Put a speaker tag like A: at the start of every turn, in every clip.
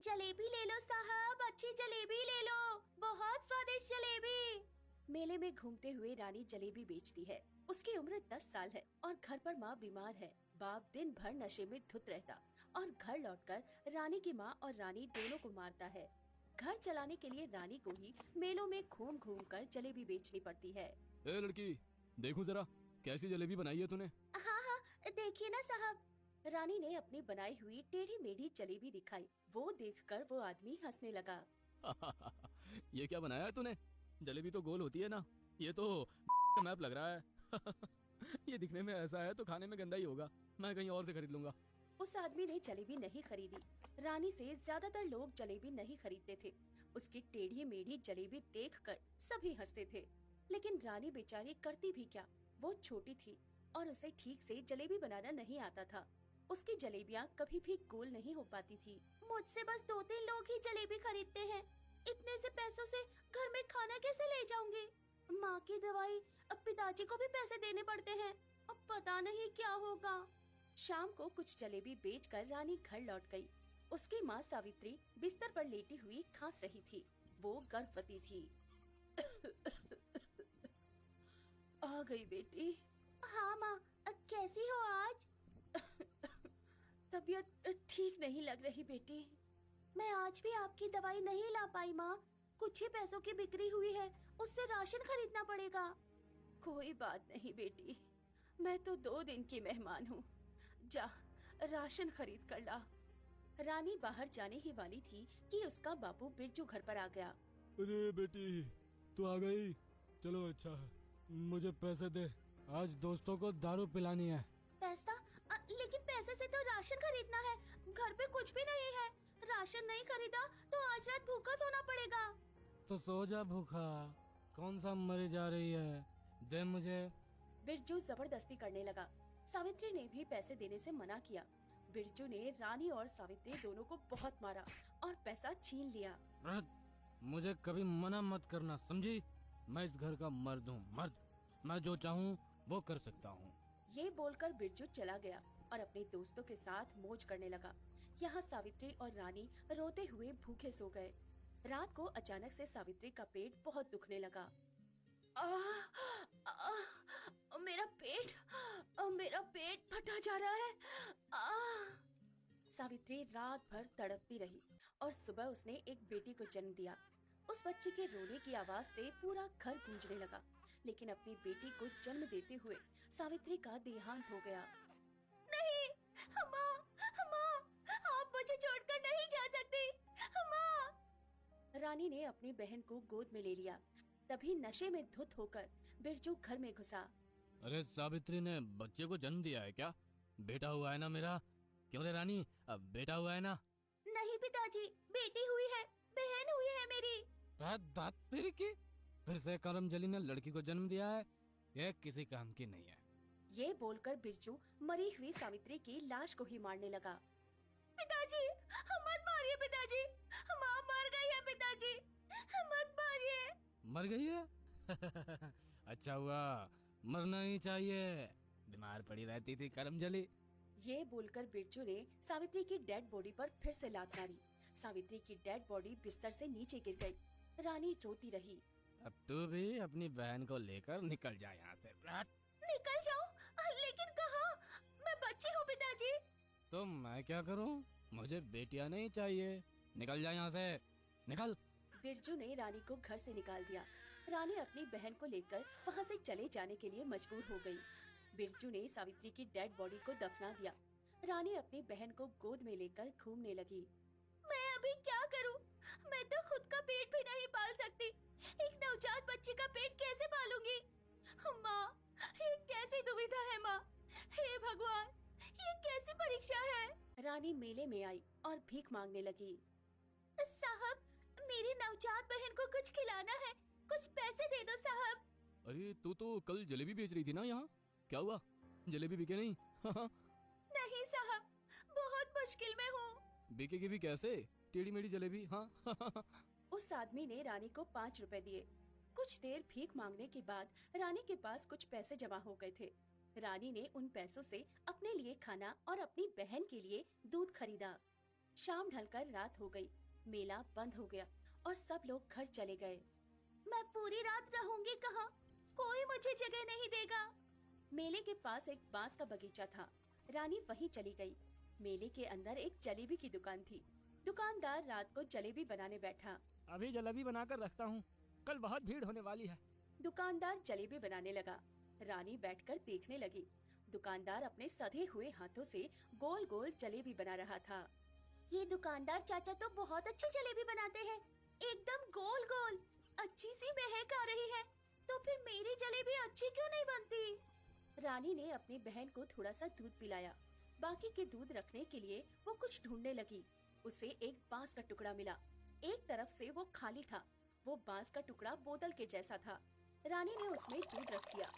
A: जलेबी ले लो साहब, अच्छी जलेबी ले लो, बहुत स्वादिष्ट जलेबी। मेले में घूमते हुए रानी जलेबी बेचती है। उसकी उम्र 10 साल है और घर पर माँ बीमार है। बाप दिन भर नशे में धुत रहता और घर लौटकर रानी की माँ और रानी दोनों को मारता है। घर चलाने के लिए रानी को ही मेलों में घूम घूम कर जलेबी बेचनी पड़ती है।
B: ए लड़की, देखूं जरा कैसी जलेबी बनाई है तूने।
A: हाँ हाँ, देखिए ना साहब। रानी ने अपनी बनाई हुई टेढ़ी मेढ़ी जलेबी दिखाई। वो देखकर वो आदमी हंसने लगा।
B: ये क्या बनाया है तूने? जलेबी तो गोल होती है ना, ये तो मैप लग रहा है। ये दिखने में ऐसा है तो खाने में गंदा ही होगा। मैं कहीं और से खरीद लूंगा।
A: उस आदमी ने जलेबी नहीं खरीदी। रानी से ज्यादातर लोग जलेबी नहीं खरीदते थे। उसकी टेढ़ी मेढ़ी जलेबी देखकर सभी हंसते थे, लेकिन रानी बेचारी करती भी क्या। वो छोटी थी और उसे ठीक से जलेबी बनाना नहीं आता था। उसकी जलेबियाँ कभी भी गोल नहीं हो पाती थी। मुझसे बस 2-3 लोग ही जलेबी खरीदते हैं। इतने से पैसों से घर में खाना कैसे ले जाऊंगी? माँ की दवाई, अब पिताजी को भी पैसे देने पड़ते हैं। अब पता नहीं क्या होगा। शाम को कुछ जलेबी बेचकर रानी घर लौट गई। उसकी माँ सावित्री बिस्तर पर लेटी हुई खांस रही थी। वो गर्भवती थी। आ गई बेटी। हाँ माँ, कैसी हो आज? तबीयत ठीक नहीं लग रही बेटी। मैं आज भी आपकी दवाई नहीं ला पाई माँ। कुछ ही पैसों की बिक्री हुई है, उससे राशन खरीदना पड़ेगा। कोई बात नहीं बेटी, मैं तो 2 दिन की मेहमान हूँ। जा, राशन खरीद कर ला। रानी बाहर जाने ही वाली थी कि उसका बापू बिरजू घर पर आ गया।
C: अरे बेटी, तू आ गई, चलो अच्छा है। मुझे पैसे दे, आज दोस्तों को दारू पिलानी है।
A: पैसा? लेकिन पैसे से तो राशन खरीदना है। घर पे कुछ भी नहीं है। राशन नहीं खरीदा तो आज रात भूखा सोना पड़ेगा।
C: तो सो जा भूखा, कौन सा मरी जा रही है, दे मुझे।
A: बिरजू जबरदस्ती करने लगा। सावित्री ने भी पैसे देने से मना किया। बिरजू ने रानी और सावित्री दोनों को बहुत मारा और पैसा छीन लिया।
C: मुझे कभी मना मत करना, समझी? मैं इस घर का मर्द हूँ, मर्द। मैं जो चाहूँ वो कर सकता हूँ।
A: ये बोलकर बिरजू चला गया और अपने दोस्तों के साथ मौज करने लगा। यहाँ सावित्री और रानी रोते हुए भूखे सो गए। रात को अचानक से सावित्री का पेट बहुत दुखने लगा। मेरा पेट फटा जा रहा है। सावित्री रात भर तड़पती रही और सुबह उसने एक बेटी को जन्म दिया। उस बच्चे के रोने की आवाज से पूरा घर गूंजने लगा, लेकिन अपनी बेटी को जन्म देते हुए सावित्री का देहांत हो गया। नहीं, माँ, आप मुझे छोड़कर नहीं जा सकती, माँ। रानी ने अपनी बहन को गोद में ले लिया। तभी नशे में धुत होकर बिरजू घर में घुसा।
C: अरे सावित्री ने बच्चे को जन्म दिया है क्या? बेटा हुआ है ना मेरा? क्यों रे रानी, अब बेटा हुआ है ना?
A: नहीं पिताजी, बेटी हुई है, बहन हुई है मेरी।
C: दात तेरी की, फिर से करमजली ने लड़की को जन्म दिया है, यह किसी काम की नहीं है।
A: ये बोलकर बिरजू मरी हुई सावित्री की लाश को ही मारने लगा। पिताजी, मत मारिए पिताजी, माँ मर गई है पिताजी, मत मारिए।
C: मर गई है? अच्छा हुआ, मरना ही चाहिए, बीमार पड़ी रहती थी करमजली।
A: ये बोलकर बिरजू ने सावित्री की डेड बॉडी पर फिर से लात मारी। सावित्री की डेड बॉडी बिस्तर से नीचे गिर गई। रानी रोती रही।
C: अब तू भी अपनी बहन को लेकर निकल जा यहाँ से।
A: निकल जाऊं? लेकिन कहाँ? मैं बच्ची हूँ पिताजी।
C: तो मैं क्या करूँ? मुझे बेटियां नहीं चाहिए, निकल जा यहाँ से, निकल।
A: बिरजू ने रानी को घर से निकाल दिया। रानी अपनी बहन को लेकर वहाँ से चले जाने के लिए मजबूर हो गई। बिरजू ने सावित्री की डेड बॉडी को दफना दिया। रानी अपनी बहन को गोद में लेकर घूमने लगी। मैं अभी क्या करूं? मैं तो खुद का पेट भी नहीं पाल सकती। एक नवजात बच्ची का पेट कैसे पालूंगी? माँ, ये कैसी दुविधा है माँ? हे भगवान, ये कैसी परीक्षा है? रानी मेले में आई और भीख मांगने लगी। साहब, मेरी नवजात बहन को कुछ खिलाना है, कुछ पैसे दे दो साहब।
B: अरे तू तो कल जलेबी बेच रही थी ना यहाँ, क्या हुआ? जलेबी बिके नहीं?
A: नहीं साहब, बहुत मुश्किल में हूँ।
B: बिकेगी भी कैसे, टेढ़ी मेढ़ी जलेबी। हाँ।
A: उस आदमी ने रानी को 5 रुपए दिए। कुछ देर भीख मांगने के बाद रानी के पास कुछ पैसे जमा हो गए थे। रानी ने उन पैसों से अपने लिए खाना और अपनी बहन के लिए दूध खरीदा। शाम ढलकर रात हो गई। मेला बंद हो गया और सब लोग घर चले गए। मैं पूरी रात रहूंगी कहाँ? कोई मुझे जगह नहीं देगा। मेले के पास एक बांस का बगीचा था। रानी वहीं चली गई। मेले के अंदर एक जलेबी की दुकान थी। दुकानदार रात को जलेबी बनाने बैठा।
B: अभी जलेबी बनाकर रखता हूँ, कल बहुत भीड़ होने वाली है।
A: दुकानदार जलेबी बनाने लगा। रानी बैठकर देखने लगी। दुकानदार अपने सधे हुए हाथों से गोल गोल जलेबी बना रहा था। ये दुकानदार चाचा तो बहुत अच्छी जलेबी बनाते हैं, एकदम गोल गोल, अच्छी सी महक आ रही है। तो फिर मेरी जलेबी अच्छी क्यों नहीं बनती? रानी ने अपनी बहन को थोड़ा सा दूध पिलाया। बाकी के दूध रखने के लिए वो कुछ ढूंढने लगी। उसे एक बांस का टुकड़ा मिला। एक तरफ से वो खाली था। वो बांस का टुकड़ा बोतल के जैसा था। रानी ने उसमें दूध रख दिया।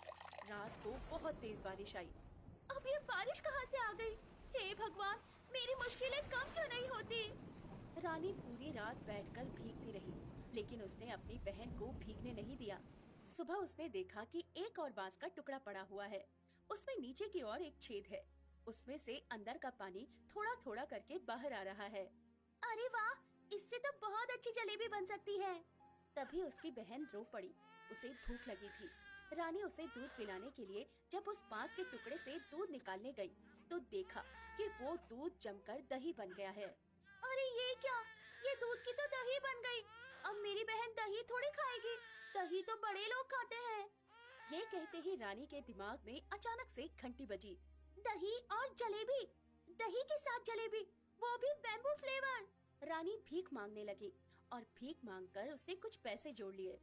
A: रात को बहुत तेज बारिश आई। अब ये बारिश कहाँ से आ गई? हे भगवान, मेरी मुश्किलें कम क्यों नहीं होती? रानी पूरी रात बैठकर भीगती रही, लेकिन उसने अपनी बहन को भीगने नहीं दिया। सुबह उसने देखा कि एक और बांस का टुकड़ा पड़ा हुआ है। उसमें नीचे की ओर एक छेद है। उसमें से अंदर का पानी थोड़ा थोड़ा करके बाहर आ रहा है। अरे वाह, इससे तो बहुत अच्छी जलेबी बन सकती है। तभी उसकी बहन रो पड़ी। उसे भूख लगी थी। रानी उसे दूध पिलाने के लिए जब उस बांस के टुकड़े से दूध निकालने गई, तो देखा कि वो दूध जमकर दही बन गया है। अरे ये क्या? ये दूध की तो दही बन गई। अब मेरी बहन दही थोड़ी खाएगी। दही तो बड़े लोग खाते हैं। ये कहते ही रानी के दिमाग में अचानक से घंटी बजी। दही और जलेबी, दही के साथ जलेबी, वो भी बैम्बू फ्लेवर। रानी भीख मांगने लगी और भीख मांगकर उसने कुछ पैसे जोड़ लिए।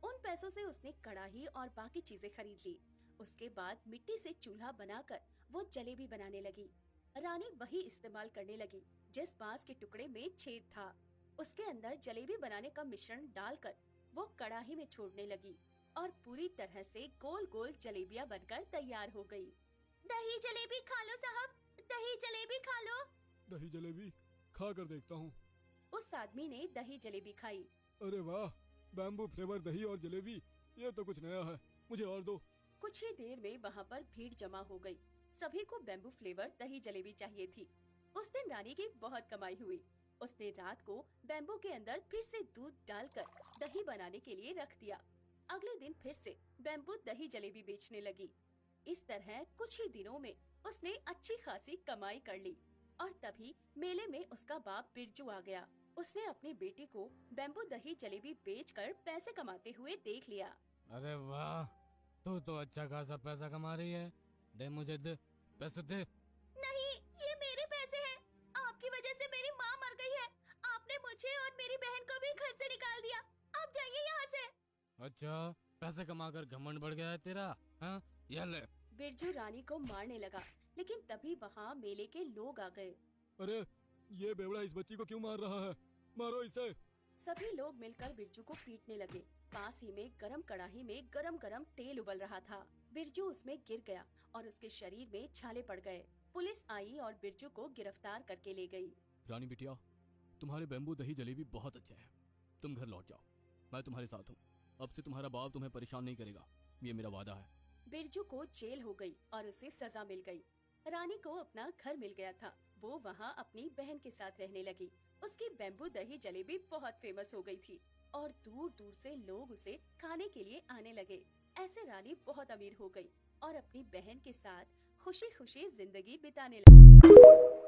A: उन पैसों से उसने कढ़ाई और बाकी चीजें खरीद ली। उसके बाद मिट्टी से चूल्हा बनाकर वो जलेबी बनाने लगी। रानी वही इस्तेमाल करने लगी जिस बांस के टुकड़े में छेद था। उसके अंदर जलेबी बनाने का मिश्रण डालकर वो कढ़ाई में छोड़ने लगी और पूरी तरह से गोल गोल जलेबियां बनकर तैयार हो गई। दही जलेबी खा लो साहब, दही जलेबी खा लो।
D: दही जलेबी खा कर देखता हूँ।
A: उस आदमी ने दही जलेबी खाई।
D: अरे वाह, बैम्बू फ्लेवर दही और जलेबी, ये तो कुछ नया है, मुझे और दो।
A: कुछ ही देर में वहाँ पर भीड़ जमा हो गई। सभी को बैम्बू फ्लेवर दही जलेबी चाहिए थी। उस दिन रानी की बहुत कमाई हुई। उसने रात को बैम्बू के अंदर फिर से दूध डालकर दही बनाने के लिए रख दिया। अगले दिन फिर से बैम्बू दही जलेबी बेचने लगी। इस तरह कुछ ही दिनों में उसने अच्छी खासी कमाई कर ली। और तभी मेले में उसका बाप बिरजू आ गया। उसने अपनी बेटी को बैम्बू दही जलेबी बेचकर पैसे कमाते हुए देख लिया।
C: अरे वाह, तू तो अच्छा खासा पैसा कमा रही है। दे मुझे, दे पैसे दे।
A: नहीं, ये मेरे पैसे हैं। आपकी वजह से मेरी माँ मर गई है। आपने मुझे और मेरी बहन को भी घर से निकाल दिया। अब जाइए यहाँ से।
C: अच्छा, पैसे कमाकर घमंड बढ़ गया है तेरा? हाँ, ये ले।
A: बिरजू रानी को मारने लगा, लेकिन तभी वहाँ मेले के लोग आ गए।
D: अरे ये बेवड़ा इस बच्ची को क्यों मार रहा है? मारो इसे।
A: सभी लोग मिलकर बिरजू को पीटने लगे। पास ही में गरम कढ़ाई में गरम गरम तेल उबल रहा था। बिरजू उसमें गिर गया और उसके शरीर में छाले पड़ गए। पुलिस आई और बिरजू को गिरफ्तार करके ले गई।
B: रानी बिटिया, तुम्हारे बैम्बू दही जलेबी बहुत अच्छे हैं। तुम घर लौट जाओ, मैं तुम्हारे साथ हूँ। अब से तुम्हारा बाप तुम्हें परेशान नहीं करेगा, ये मेरा वादा है।
A: बिरजू को जेल हो गई और उसे सजा मिल गई। रानी को अपना घर मिल गया था। वो वहाँ अपनी बहन के साथ रहने लगी। उसकी बैम्बू दही जलेबी बहुत फेमस हो गई थी और दूर दूर से लोग उसे खाने के लिए आने लगे। ऐसे रानी बहुत अमीर हो गई और अपनी बहन के साथ खुशी खुशी जिंदगी बिताने लगी।